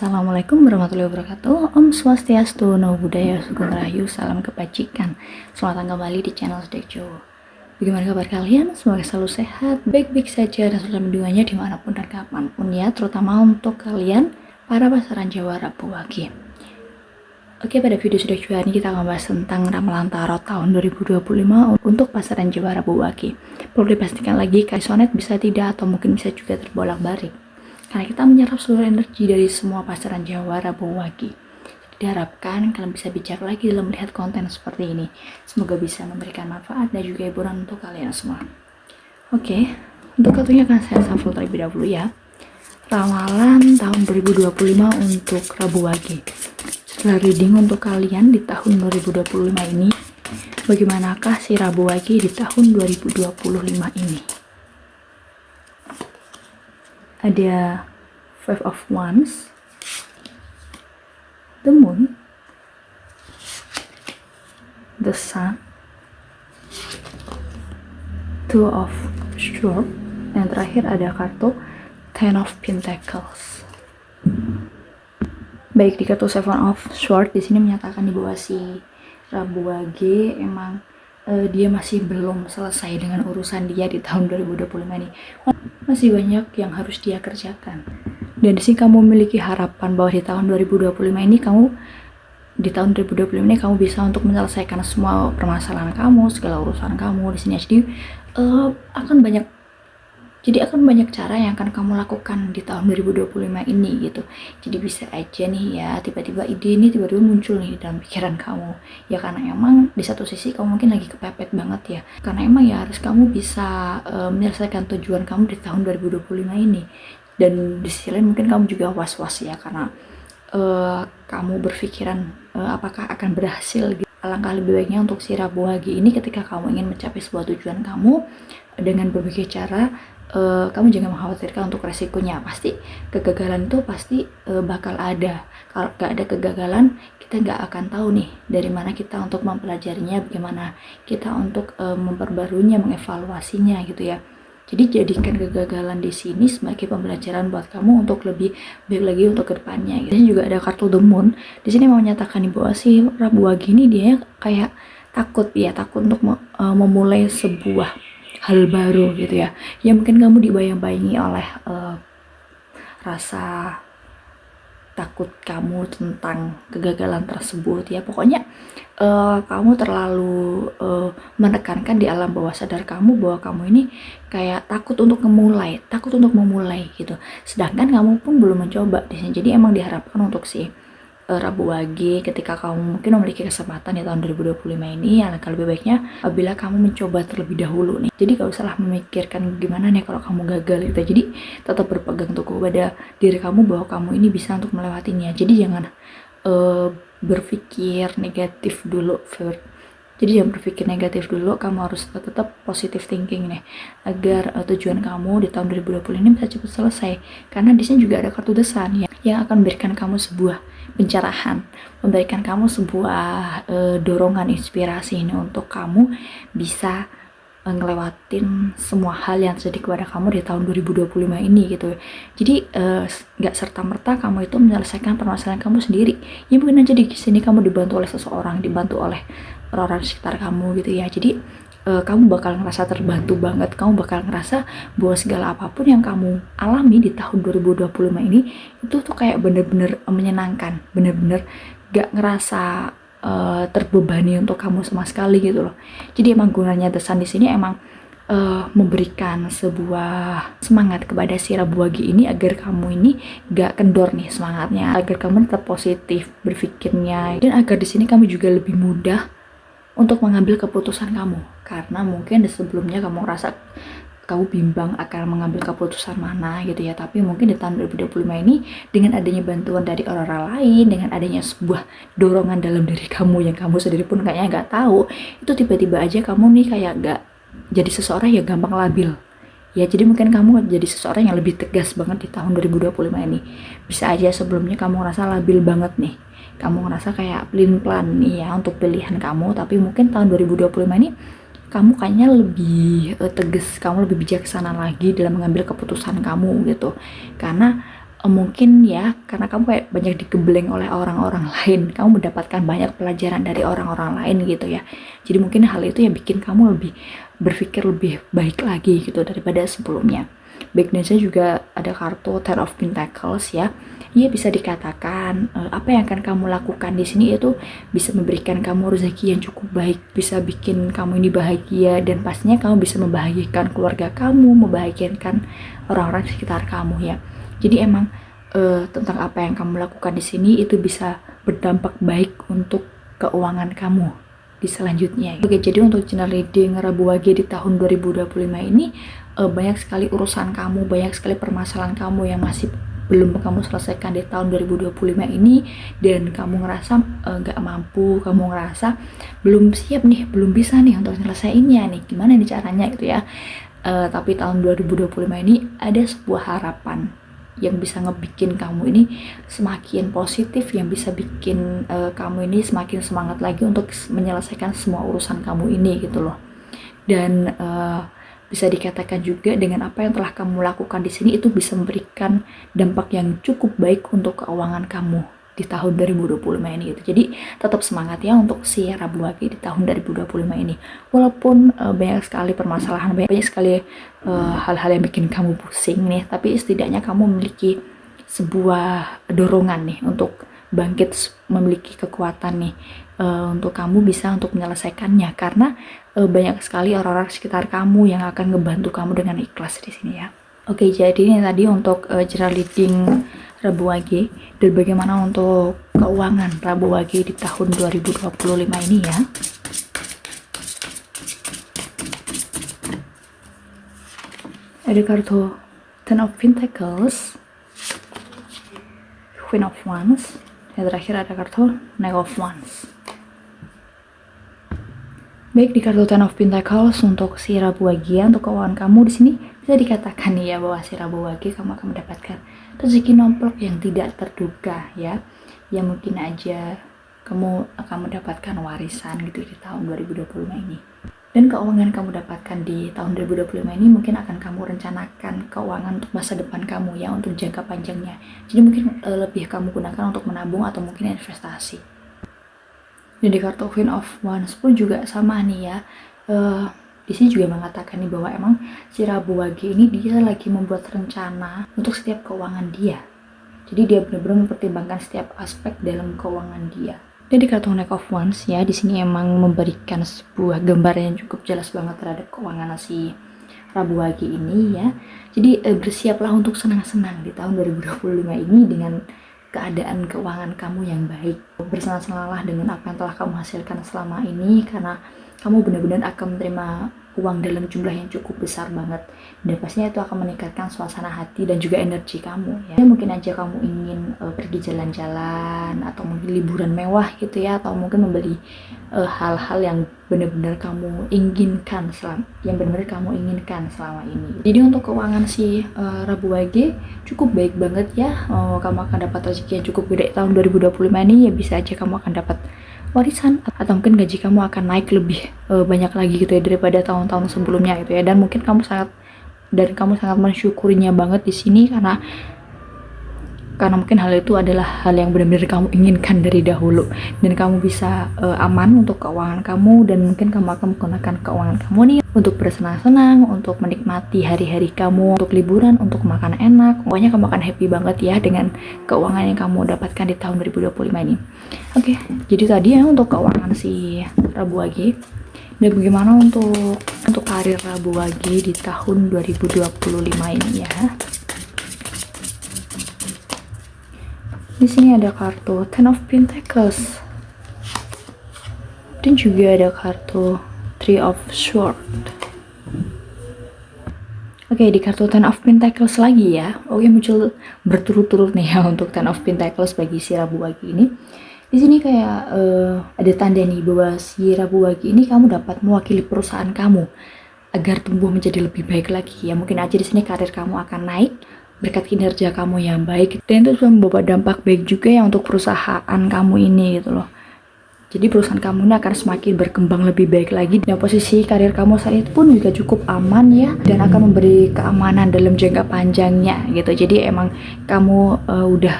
Assalamualaikum warahmatullahi wabarakatuh. Om Swastiastu, Namo Buddhaya, Sugeng Rahayu, salam kebajikan. Selamat datang kembali di channel Sedek Jowo. Bagaimana kabar kalian? Semoga selalu sehat, baik-baik saja, dan selalu mendoanya dimanapun dan kapanpun ya, terutama untuk kalian para pasaran jawara Wage. Oke, pada video Sedek Jowo ini kita akan bahas tentang ramalan tarot tahun 2025 untuk pasaran jawara Wage. Perlu dipastikan lagi, sonet bisa tidak atau mungkin bisa juga terbolak-balik. Karena kita menyerap seluruh energi dari semua pasaran jawara Wage. Diharapkan kalian bisa bijak lagi dalam melihat konten seperti ini. Semoga bisa memberikan manfaat dan juga hiburan untuk kalian semua. Oke, untuk kartunya akan saya shuffle terlebih dahulu ya. Ramalan tahun 2025 untuk Wage. Setelah reading untuk kalian di tahun 2025 ini, bagaimanakah si Wage di tahun 2025 ini? Ada Five of Wands, the Moon, the Sun, Two of Swords, dan terakhir ada kartu Ten of Pentacles. Baik, di kartu Seven of Swords di sini menyatakan di bawah si Wage emang dia masih belum selesai dengan urusan dia di tahun 2025 ini. Masih banyak yang harus dia kerjakan. Dan di sini kamu memiliki harapan bahwa di tahun 2025 ini kamu bisa untuk menyelesaikan semua permasalahan kamu, segala urusan kamu di sini. Jadi akan banyak cara yang akan kamu lakukan di tahun 2025 ini gitu. Jadi bisa aja nih ya, tiba-tiba ide ini tiba-tiba muncul nih dalam pikiran kamu. Ya karena emang di satu sisi kamu mungkin lagi kepepet banget ya. Karena emang ya harus kamu bisa menyelesaikan tujuan kamu di tahun 2025 ini. Dan di sisi lain mungkin kamu juga was-was ya karena kamu berpikiran apakah akan berhasil gitu. Alangkah lebih baiknya untuk si Wage ini ketika kamu ingin mencapai sebuah tujuan kamu dengan berbagai cara, kamu jangan mengkhawatirkan untuk resikonya. Pasti kegagalan itu pasti bakal ada. Kalau gak ada kegagalan, kita gak akan tahu nih dari mana kita untuk mempelajarinya, bagaimana kita untuk memperbaruinya, mengevaluasinya gitu ya. Jadi jadikan kegagalan di sini sebagai pembelajaran buat kamu untuk lebih baik lagi untuk kedepannya. Gitu. Dan juga ada kartu The Moon. Di sini mau menyatakan di bawah si Wage ini dia kayak takut untuk memulai sebuah hal baru gitu ya. Ya mungkin kamu dibayang-bayangi oleh rasa takut kamu tentang kegagalan tersebut ya. Pokoknya kamu terlalu menekankan di alam bawah sadar kamu bahwa kamu ini kayak takut untuk memulai gitu. Sedangkan kamu pun belum mencoba di sini. Jadi emang diharapkan untuk si Wage ketika kamu mungkin memiliki kesempatan di tahun 2025 ini, alangkah lebih baiknya apabila kamu mencoba terlebih dahulu nih. Jadi gak usahlah memikirkan gimana nih kalau kamu gagal gitu. Jadi tetap berpegang teguh pada diri kamu bahwa kamu ini bisa untuk melewatinya. Jadi jangan berpikir negatif dulu kamu harus tetap positive thinking nih agar tujuan kamu di tahun 2020 ini bisa cepat selesai. Karena di sini juga ada kartu The Sun yang akan memberikan kamu sebuah pencerahan, memberikan kamu sebuah dorongan inspirasi ini untuk kamu bisa ngelewatin semua hal yang terjadi kepada kamu di tahun 2025 ini gitu. Jadi nggak serta-merta kamu itu menyelesaikan permasalahan kamu sendiri. Ya mungkin aja di sini kamu dibantu oleh seseorang, dibantu oleh orang-orang sekitar kamu gitu ya. Jadi kamu bakal ngerasa terbantu banget. Kamu bakal ngerasa bahwa segala apapun yang kamu alami di tahun 2025 ini itu tuh kayak bener-bener menyenangkan, bener-bener gak ngerasa terbebani untuk kamu sama sekali gitu loh. Jadi emang gunanya The Sun di sini emang memberikan sebuah semangat kepada si Wage ini agar kamu ini gak kendor nih semangatnya, agar kamu tetap positif berpikirnya, dan agar di sini kamu juga lebih mudah untuk mengambil keputusan kamu. Karena mungkin di sebelumnya kamu rasa kamu bimbang akan mengambil keputusan mana gitu ya, tapi mungkin di tahun 2025 ini dengan adanya bantuan dari orang-orang lain, dengan adanya sebuah dorongan dalam diri kamu yang kamu sendiri pun kayaknya nggak tahu, itu tiba-tiba aja kamu nih kayak nggak jadi seseorang yang gampang labil ya. Jadi mungkin kamu jadi seseorang yang lebih tegas banget di tahun 2025 ini. Bisa aja sebelumnya kamu ngerasa labil banget nih, kamu ngerasa kayak pelin-pelan nih ya untuk pilihan kamu, tapi mungkin tahun 2025 ini kamu kayaknya lebih tegas, kamu lebih bijaksana lagi dalam mengambil keputusan kamu gitu. Karena mungkin ya karena kamu kayak banyak digembleng oleh orang-orang lain, kamu mendapatkan banyak pelajaran dari orang-orang lain gitu ya. Jadi mungkin hal itu yang bikin kamu lebih berpikir lebih baik lagi gitu daripada sebelumnya. Backnya juga ada kartu Ten of Pentacles ya. Iya, bisa dikatakan apa yang akan kamu lakukan di sini itu bisa memberikan kamu rezeki yang cukup baik, bisa bikin kamu ini bahagia, dan pastinya kamu bisa membahagiakan keluarga kamu, membahagiakan orang-orang di sekitar kamu ya. Jadi emang tentang apa yang kamu lakukan di sini itu bisa berdampak baik untuk keuangan kamu di selanjutnya. Oke, jadi untuk channel reading Rabu Wage di tahun 2025 ini banyak sekali urusan kamu, banyak sekali permasalahan kamu yang masih belum kamu selesaikan di tahun 2025 ini, dan kamu ngerasa nggak mampu, kamu ngerasa belum siap nih, belum bisa nih untuk nyelesainnya nih, gimana nih caranya gitu ya. Tapi tahun 2025 ini ada sebuah harapan yang bisa ngebikin kamu ini semakin positif, yang bisa bikin kamu ini semakin semangat lagi untuk menyelesaikan semua urusan kamu ini gitu loh. Dan bisa dikatakan juga dengan apa yang telah kamu lakukan di sini itu bisa memberikan dampak yang cukup baik untuk keuangan kamu di tahun 2025 ini gitu. Jadi tetap semangat ya untuk si Rabu Wage di tahun 2025 ini. Walaupun banyak sekali permasalahan, banyak sekali hal-hal yang bikin kamu pusing nih, tapi setidaknya kamu memiliki sebuah dorongan nih untuk bangkit, memiliki kekuatan nih untuk kamu bisa untuk menyelesaikannya, karena banyak sekali orang-orang sekitar kamu yang akan ngebantu kamu dengan ikhlas di sini ya. Oke, jadi ini tadi untuk general reading Rabu Wage, dan bagaimana untuk keuangan Rabu Wage di tahun 2025 ini ya. Ada kartu Ten of Pentacles, Queen of Wands, yang terakhir ada kartu Knight of Wands. Baik, di kartu Ten of Pentacles untuk si Rabu Wage, untuk keuangan kamu di sini bisa dikatakan nih ya bahwa si Rabu Wage kamu akan mendapatkan rezeki nomplok yang tidak terduga ya. Ya mungkin aja kamu akan mendapatkan warisan gitu di tahun 2025 ini. Dan keuangan kamu dapatkan di tahun 2025 ini mungkin akan kamu rencanakan keuangan untuk masa depan kamu ya, untuk jangka panjangnya. Jadi mungkin lebih kamu gunakan untuk menabung atau mungkin investasi. Dan di kartu Queen of Wands pun juga sama nih ya. Di sini juga mengatakan nih bahwa emang si Rabu Wage ini dia lagi membuat rencana untuk setiap keuangan dia. Jadi dia benar-benar mempertimbangkan setiap aspek dalam keuangan dia. Dan di kartu Knight of Wands ya, di sini emang memberikan sebuah gambar yang cukup jelas banget terhadap keuangan si Rabu Wage ini ya. Jadi bersiaplah untuk senang-senang di tahun 2025 ini dengan keadaan keuangan kamu yang baik. Bersenang-senanglah dengan apa yang telah kamu hasilkan selama ini, karena kamu benar-benar akan menerima uang dalam jumlah yang cukup besar banget, dan pastinya itu akan meningkatkan suasana hati dan juga energi kamu ya. Mungkin aja kamu ingin pergi jalan-jalan atau mungkin liburan mewah gitu ya, atau mungkin membeli hal-hal yang benar-benar kamu inginkan selama ini. Jadi untuk keuangan si Rabu Wage cukup baik banget ya. Kamu akan dapat rezeki yang cukup gede tahun 2025 ini ya. Bisa aja kamu akan dapat warisan, atau mungkin gaji kamu akan naik lebih banyak lagi gitu ya daripada tahun-tahun sebelumnya gitu ya. Dan mungkin kamu sangat mensyukurinya banget di sini, karena mungkin hal itu adalah hal yang benar-benar kamu inginkan dari dahulu, dan kamu bisa aman untuk keuangan kamu, dan mungkin kamu akan menggunakan keuangan kamu nih untuk bersenang-senang, untuk menikmati hari-hari kamu, untuk liburan, untuk makan enak. Pokoknya kamu akan happy banget ya dengan keuangan yang kamu dapatkan di tahun 2025 ini. Oke, jadi tadi ya untuk keuangan si Rabu Wage. Dan bagaimana untuk karir Rabu Wage di tahun 2025 ini ya. Di sini ada kartu Ten of Pentacles, dan juga ada kartu Three of Swords. Oke, di kartu Ten of Pentacles lagi ya. Oke, muncul berturut-turut nih ya untuk Ten of Pentacles bagi si Rabu Wage ini. Di sini kayak ada tanda nih bahwa si Rabu Wage ini kamu dapat mewakili perusahaan kamu agar tumbuh menjadi lebih baik lagi ya. Mungkin aja di sini karir kamu akan naik berkat kinerja kamu yang baik, dan itu juga membawa dampak baik juga ya untuk perusahaan kamu ini gitu loh. Jadi perusahaan kamu ini akan semakin berkembang lebih baik lagi, dan posisi karir kamu saat itu pun juga cukup aman ya, dan akan memberi keamanan dalam jangka panjangnya gitu. Jadi emang kamu udah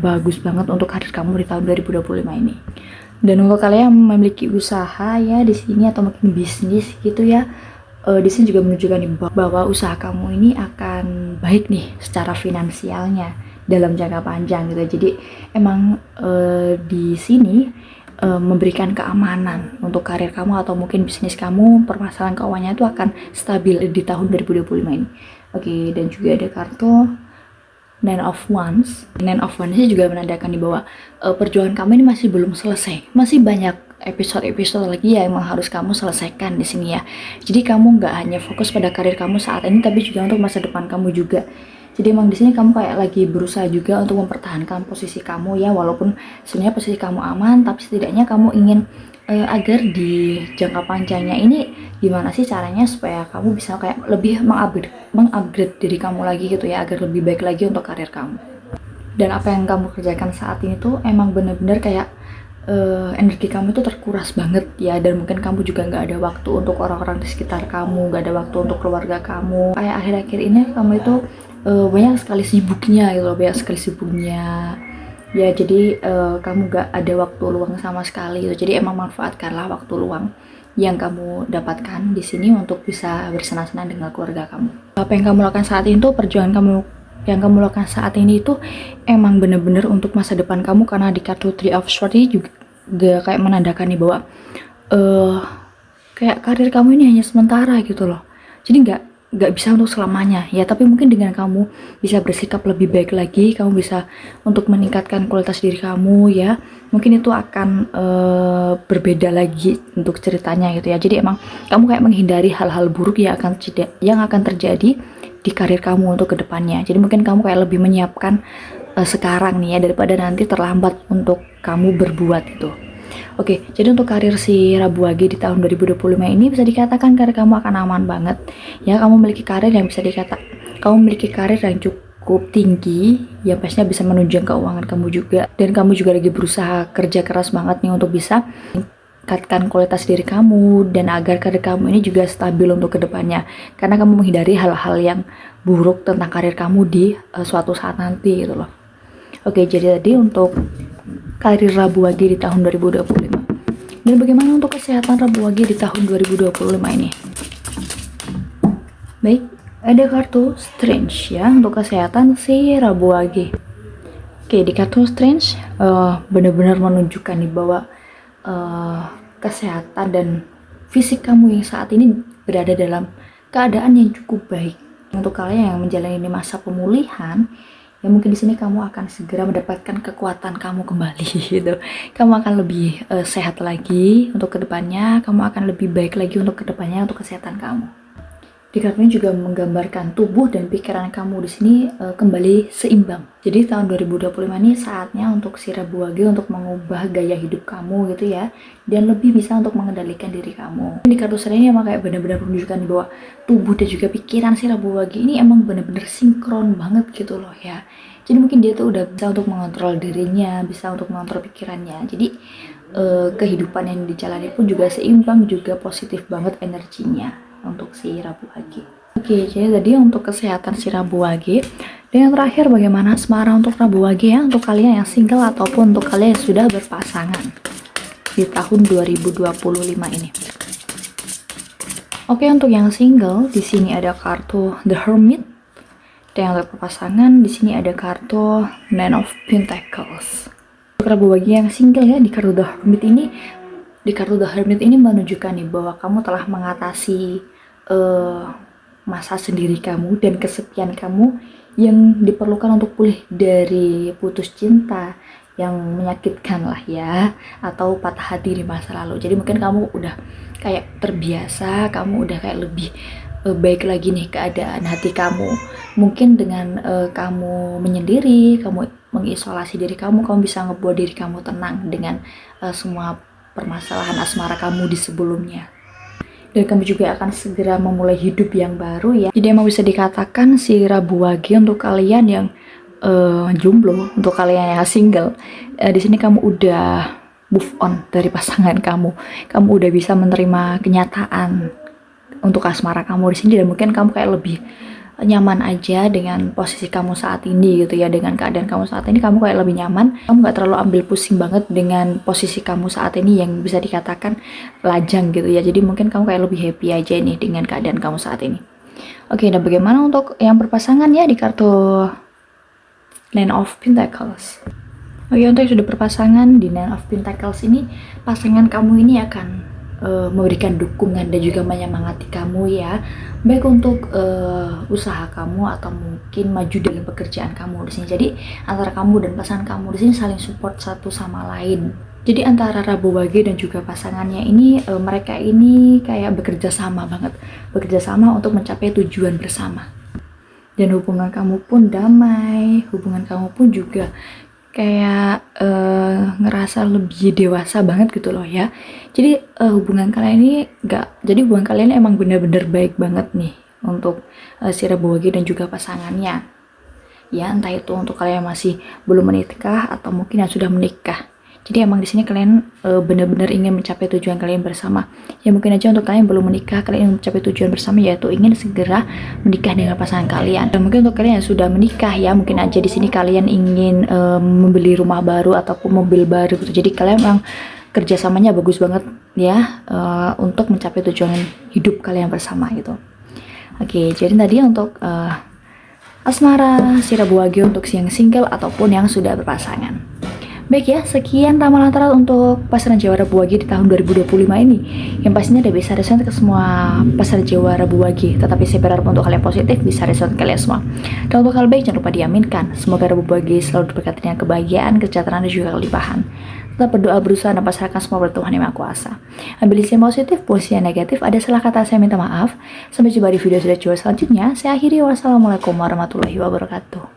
bagus banget untuk karir kamu di tahun 2025 ini. Dan untuk kalian yang memiliki usaha ya di sini atau mungkin bisnis gitu ya, di sini juga menunjukkan nih bahwa usaha kamu ini akan baik nih secara finansialnya dalam jangka panjang gitu. Jadi emang di sini memberikan keamanan untuk karir kamu atau mungkin bisnis kamu, permasalahan keuangannya itu akan stabil di tahun 2025 ini. Oke, dan juga ada kartu Nine of Wands. Nine of Wands ini juga menandakan di bahwa perjuangan kamu ini masih belum selesai. Masih banyak episode-episode lagi ya yang harus kamu selesaikan di sini ya. Jadi kamu nggak hanya fokus pada karir kamu saat ini, tapi juga untuk masa depan kamu juga. Jadi emang di sini kamu kayak lagi berusaha juga untuk mempertahankan posisi kamu ya, walaupun sebenarnya posisi kamu aman, tapi setidaknya kamu ingin agar di jangka panjangnya ini gimana sih caranya supaya kamu bisa kayak lebih mengupgrade diri kamu lagi gitu ya, agar lebih baik lagi untuk karir kamu. Dan apa yang kamu kerjakan saat ini tuh emang bener-bener kayak energi kamu itu terkuras banget ya, dan mungkin kamu juga nggak ada waktu untuk orang-orang di sekitar kamu, nggak ada waktu untuk keluarga kamu. Kayak akhir-akhir ini kamu itu banyak sekali sibuknya gitu, ya. Jadi kamu gak ada waktu luang sama sekali gitu. Jadi emang manfaatkanlah waktu luang yang kamu dapatkan di sini untuk bisa bersenang-senang dengan keluarga kamu. Apa yang kamu lakukan saat ini tuh, perjuangan yang kamu lakukan saat ini itu emang bener-bener untuk masa depan kamu, karena di kartu Three of Swords juga kayak menandakan nih bahwa kayak karir kamu ini hanya sementara gitu loh. Jadi nggak bisa untuk selamanya ya, tapi mungkin dengan kamu bisa bersikap lebih baik lagi, kamu bisa untuk meningkatkan kualitas diri kamu ya, mungkin itu akan berbeda lagi untuk ceritanya gitu ya. Jadi emang kamu kayak menghindari hal-hal buruk yang akan terjadi di karir kamu untuk kedepannya. Jadi mungkin kamu kayak lebih menyiapkan sekarang nih ya, daripada nanti terlambat untuk kamu berbuat itu. Oke, jadi untuk karir si Rabu Wage di tahun 2025 ini bisa dikatakan karir kamu akan aman banget. Ya, kamu memiliki karir yang cukup tinggi, yang pastinya bisa menunjang keuangan kamu juga. Dan kamu juga lagi berusaha kerja keras banget nih untuk bisa meningkatkan kualitas diri kamu, dan agar karir kamu ini juga stabil untuk kedepannya. Karena kamu menghindari hal-hal yang buruk tentang karir kamu di suatu saat nanti gitu loh. Oke, jadi tadi untuk karir Rabu Wage di tahun 2025. Dan bagaimana untuk kesehatan Rabu Wage di tahun 2025 ini? Baik, ada kartu Strange ya untuk kesehatan si Rabu Wage. Oke, di kartu Strange benar-benar menunjukkan nih bahwa kesehatan dan fisik kamu yang saat ini berada dalam keadaan yang cukup baik. Untuk kalian yang menjalani masa pemulihan, ya mungkin di sini kamu akan segera mendapatkan kekuatan kamu kembali gitu. Kamu akan lebih sehat lagi untuk kedepannya, kamu akan lebih baik lagi untuk kedepannya untuk kesehatan kamu. Di kartu ini juga menggambarkan tubuh dan pikiran kamu di sini kembali seimbang. Jadi tahun 2025 ini saatnya untuk si Rabu Wage untuk mengubah gaya hidup kamu gitu ya, dan lebih bisa untuk mengendalikan diri kamu. Di kartu ini emang kayak benar-benar menunjukkan bahwa tubuh dan juga pikiran si Rabu Wage ini emang benar-benar sinkron banget gitu loh ya. Jadi mungkin dia tuh udah bisa untuk mengontrol dirinya, bisa untuk mengontrol pikirannya. Jadi kehidupan yang dijalani pun juga seimbang, juga positif banget energinya untuk si Rabu Wage. Oke, jadi tadi untuk kesehatan si Rabu Wage. Dan yang terakhir, bagaimana asmara untuk Rabu Wage ya, untuk kalian yang single ataupun untuk kalian yang sudah berpasangan di tahun 2025 ini. Oke, untuk yang single di sini ada kartu The Hermit. Dan yang untuk berpasangan di sini ada kartu Nine of Pentacles. Untuk Rabu Wage yang single ya, di kartu The Hermit ini menunjukkan nih bahwa kamu telah mengatasi masa sendiri kamu dan kesepian kamu yang diperlukan untuk pulih dari putus cinta yang menyakitkan lah ya, atau patah hati di masa lalu. Jadi mungkin kamu udah kayak terbiasa, kamu udah kayak lebih baik lagi nih keadaan hati kamu. Mungkin dengan kamu menyendiri, kamu mengisolasi diri kamu bisa ngebuat diri kamu tenang dengan semua permasalahan asmara kamu di sebelumnya. Dan kamu juga akan segera memulai hidup yang baru ya. Jadi emang bisa dikatakan si Rabu Wage untuk kalian yang jomblo, untuk kalian yang single, di sini kamu udah move on dari pasangan kamu. Kamu udah bisa menerima kenyataan untuk asmara kamu di sini, dan mungkin kamu kayak lebih nyaman aja dengan posisi kamu saat ini gitu ya, dengan keadaan kamu saat ini kamu kayak lebih nyaman, kamu nggak terlalu ambil pusing banget dengan posisi kamu saat ini yang bisa dikatakan lajang gitu ya. Jadi mungkin kamu kayak lebih happy aja nih dengan keadaan kamu saat ini. Oke, nah bagaimana untuk yang berpasangan ya di kartu Nine of Pentacles? Oke, untuk yang sudah berpasangan di Nine of Pentacles ini, pasangan kamu ini akan memberikan dukungan dan juga menyemangati kamu ya, baik untuk usaha kamu atau mungkin maju dalam pekerjaan kamu di sini. Jadi antara kamu dan pasangan kamu di sini saling support satu sama lain. Jadi antara Rabu Wage dan juga pasangannya ini, mereka ini kayak bekerja sama banget, bekerja sama untuk mencapai tujuan bersama. Dan hubungan kamu pun damai, hubungan kamu pun juga kayak ngerasa lebih dewasa banget gitu loh ya. Jadi hubungan kalian ini hubungan kalian emang bener-bener baik banget nih untuk si Rabu Wage dan juga pasangannya. Ya, entah itu untuk kalian yang masih belum menikah atau mungkin yang sudah menikah. Jadi emang di sini kalian benar-benar ingin mencapai tujuan kalian bersama. Ya mungkin aja untuk kalian yang belum menikah, kalian ingin mencapai tujuan bersama, yaitu ingin segera menikah dengan pasangan kalian. Dan mungkin untuk kalian yang sudah menikah ya, mungkin aja di sini kalian ingin membeli rumah baru ataupun mobil baru gitu. Jadi kalian memang kerjasamanya bagus banget ya, untuk mencapai tujuan hidup kalian bersama gitu. Oke, jadi tadi untuk asmara si Rabu Wage untuk yang single ataupun yang sudah berpasangan. Baik ya, sekian ramalan tarot untuk pasangan Jawa Rabu Wage di tahun 2025 ini. Yang pastinya ada bisa resonate ke semua pasangan Jawa Rabu Wage, tetapi saya berharap untuk kalian positif bisa resonate kalian semua. Dan untuk hal baik jangan lupa diaminkan. Semoga Rabu Wage selalu diberkati dengan kebahagiaan, kesejahteraan dan juga kelimpahan. Tetap berdoa, berusaha, dan pasrahkan semua pada Tuhan Yang Maha Kuasa. Ambil isi yang positif, posisi yang negatif, ada salah kata saya minta maaf. Sampai jumpa di video selanjutnya. Saya akhiri, wassalamualaikum warahmatullahi wabarakatuh.